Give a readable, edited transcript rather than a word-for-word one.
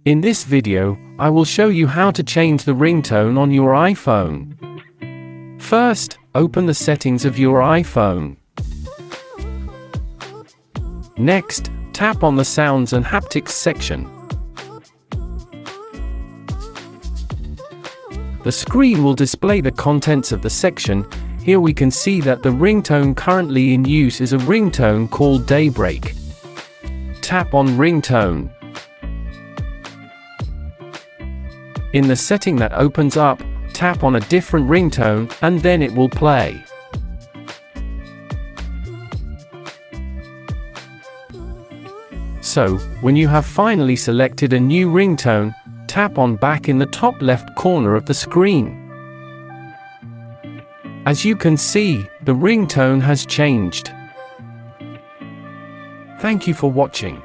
In this video, I will show you how to change the ringtone on your iPhone. First, open the settings of your iPhone. Next, tap on the Sounds and Haptics section. The screen will display the contents of the section. Here we can see that the ringtone currently in use is a ringtone called Daybreak. Tap on Ringtone. In the setting that opens up, tap on a different ringtone, and then it will play. So, when you have finally selected a new ringtone, tap on Back in the top left corner of the screen. As you can see, the ringtone has changed. Thank you for watching.